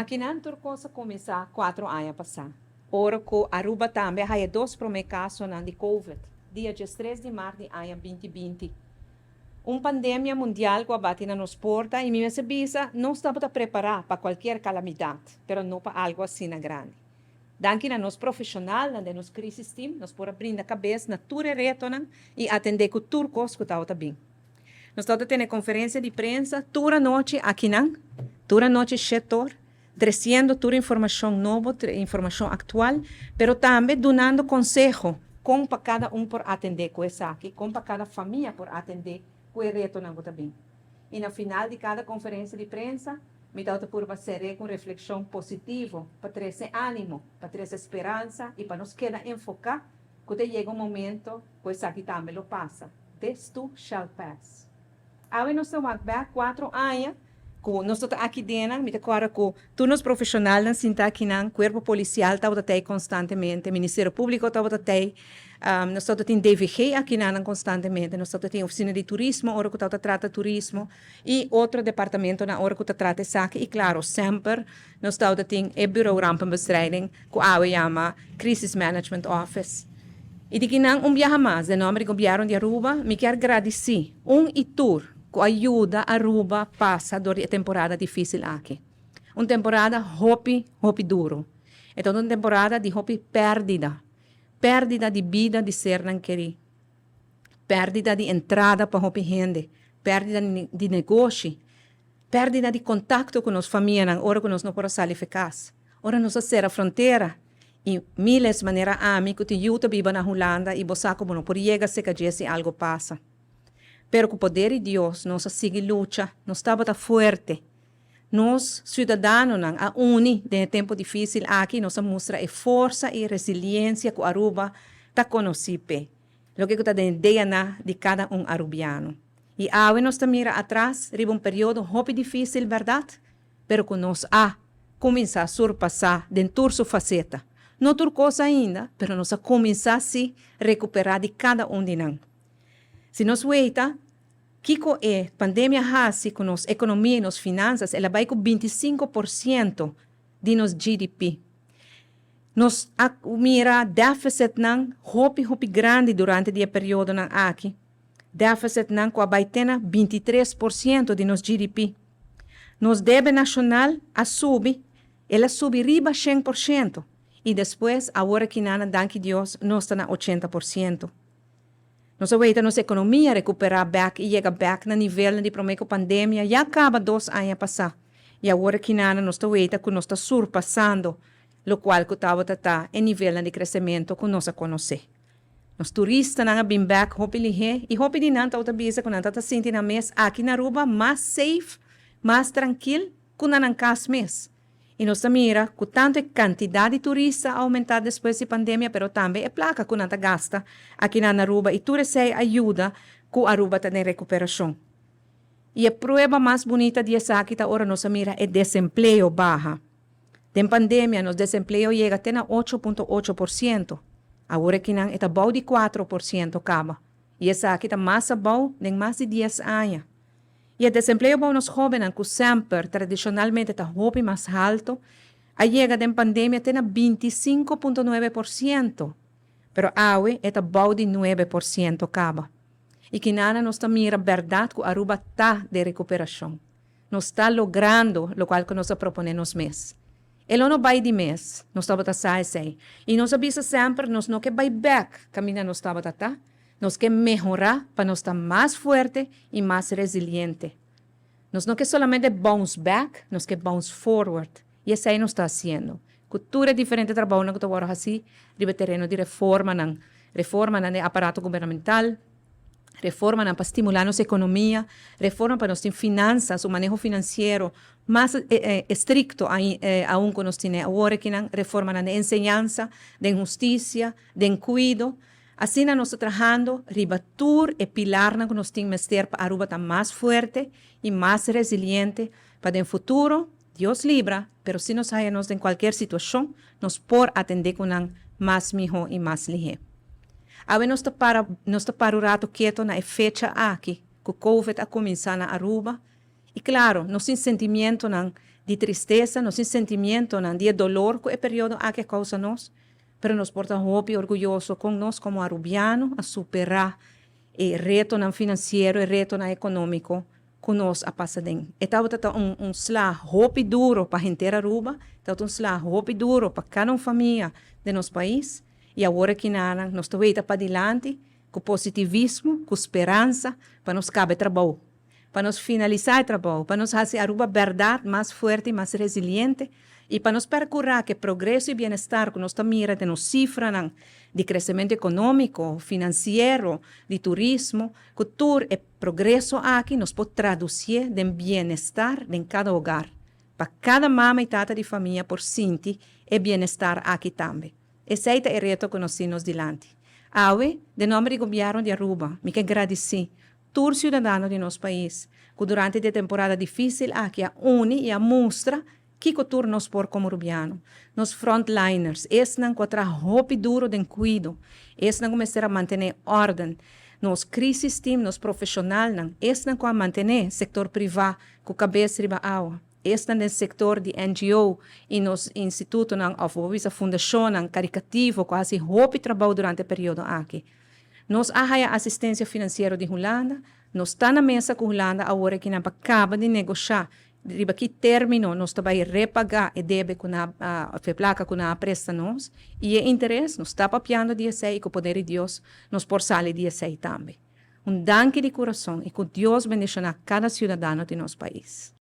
Aqui na Turcosa começar 4 anos a passar. Ora que Aruba também há 2 casos de Covid, dia 13 de março de ano 2020. Pandemia mundial que abate na nos porta e minha sabisa não estava preparada para qualquer calamidade, pero não para algo assim grande. Danke na nos profissional, na nos crisis team, nos por abrir a cabeça na ture reto e atender com turcos que estava bem. Nós estamos tendo conferência de prensa, toda noite aqui toda noite setor, trazendo toda informação nova, informação atual, pero também dando conselho como para cada por atender com essa aqui, como para cada família por atender com o reto não também. E no final de cada conferência de prensa, me dá por fazer com reflexão positiva, para trazer ânimo, para trazer esperança e para nos quedar enfocar quando chega momento que isso aqui também lo passa. This too shall pass. Agora nós estamos há 4 anos, nós estamos aqui dentro, me declaro que todos os profissionais estão aqui no corpo policial, estão constantemente, o Ministério Público está aí, nós estamos tendo DVG aqui constantemente, nós estamos tendo oficina de turismo, hora que está trata turismo, e outro departamento na hora que está trata saque, e claro, sempre nós estamos tendo o Bureau Rampenbestrijding, que a chama Crisis Management Office. E de que não viaja mais, de nome do governo de Aruba, me quero agradecer e tour que ajuda a Aruba passa durante a temporada difícil aqui. Uma temporada hopi duro. Então, uma temporada de hopi perdida de vida de ser não querer, perdida de entrada para hopi gente, perdida de negócio, perdida de contato com as famílias na hora que nós não podemos sair de casa. Ora nós ser a fronteira e miles de maneiras amigos que te viva na Holanda e você como por chegar se que se algo passa. Pero com o poder de Deus, nós sigue luta, nós estamos forte. Nós, cidadãos, a uni de tempo difícil aqui, nós mostra a força e resiliência que Aruba está conhecendo. Lo que está dentro de cada arubiano. E agora nós mira atrás, riba período muito difícil, verdade? Pero que nós começar a surpassar dentro sua faceta. Não turcosa ainda, pero nós começar a se recuperar de cada de nós. Se nós veita, Kiko pandemia hasi com nos economia e nos finanças, ela vai com 25% de nos GDP. Nos mira déficit não hopi grande durante o período não aqui. Déficit não com a baitena 23% de nos GDP. Nos débito nacional ela sube riba 100%. E depois, agora que nada, danke Deus, nós está na 80%. Nós veita nossa economia recuperar back e chegar back na nível de prometo pandemia já acaba 2 anos a passar. E agora que nada nós veita que nós está surpassando o qual que estava em nível de crescimento que nós conhecer. Os turistas não bem back hopi lihe e hopi de não está bisa que não está sentindo na mês aqui na Aruba mais safe, mais tranquilo que não cas mês. E nós mira que tanto a quantidade de turistas aumentar depois da pandemia, pero também a placa que não gasta aqui na Aruba e tudo isso ajuda que a Aruba está em recuperação. E a prova mais bonita dessa aqui agora nós mira é desemprego baixo. Em pandemia, nosso desemprego chega até a 8,8%. Agora que não está bom de 4% acaba. E essa aqui está mais bom em mais de 10 anos. E o desemprego para os jovens, que sempre, tradicionalmente, está muito mais alto, a chegada da pandemia tem 25,9%. Pero agora está bom de 9% acaba. E que nada nós mira a verdade que a Aruba está de recuperação. Nós está logrando o qual que nós proponemos mês. Ele não vai de mês, nós estamos a sair. E nós avisa sempre, nós não quer vai back, caminha nós estamos a tá. Nós quer melhorar para nós estar mais forte e mais resiliente. Nós não quer solamente bounce back, nós quer bounce forward. E isso aí nós está fazendo. Cultura diferente trabalho que estamos assim, de terreno de reforma no aparato governamental, reforma para estimular nossa economia, reforma para nossas finanças, o manejo financeiro mais estricto aún que nós temos agora, reforma na enseñança, de justiça, de cuidado. Assim, nós estamos trabalhando, ribatur e pilar que nós temos que ter para a Aruba estar mais forte e mais resiliente para o futuro. Deus livra, mas se nós saímos em qualquer situação, nós podemos atender com mais melhor e mais ligeiro. Agora, nós estamos para o rato quieto na fecha aqui, que o Covid a começar na Aruba. E, claro, nosso sentimento de tristeza, nosso sentimento, de dolor que é período a que causa nós, pero nos porta hope e orgulhoso com nós como arubiano a superar o reto financeiro e reto econômico que nós a passadem. Então, slag hope duro para a gente Aruba, então slag hope duro para cada família de nosso país, e agora que nós estamos indo para adiante, com positivismo, com esperança, para nos caber trabalho, para nos finalizar o trabalho, para nos fazer Aruba verdade mais forte e mais resiliente, e para nos procurar que progresso e bem-estar que nós miramos de nos cifras de crescimento econômico, financeiro, de turismo, que tudo é progresso aqui, nos pode traduzir de bem-estar em cada hogar. Para cada mama e tata de família por sentir e bem-estar aqui também. Esse é o reto que nós temos diante. Awe, de nome do governo de Aruba, me quero agradecer todos os cidadãos de nosso país, que durante a temporada difícil aqui a une e a mostra que cultura nos por como rubiano. Nos frontliners, não contra hope duro de cuido, não começar a manter ordem. Nos crisis team, nos profissional, não com a manter sector privado com cabeça riba água. No sector de NGO e nos institutos, ou a fundação, caricativo, quase hope trabalho durante o período aqui. Nos a assistência financeira de Holanda, nos está na mesa com Holanda agora que não acaba de negociar. Riba que termino, nós também repagar e deve com a placa com a presta nós, e o interesse, nós está papiando dia 6 e com o poder de Deus, nós por sair dia 6 também. Danke de coração e que Deus bendiga cada cidadão de nosso país.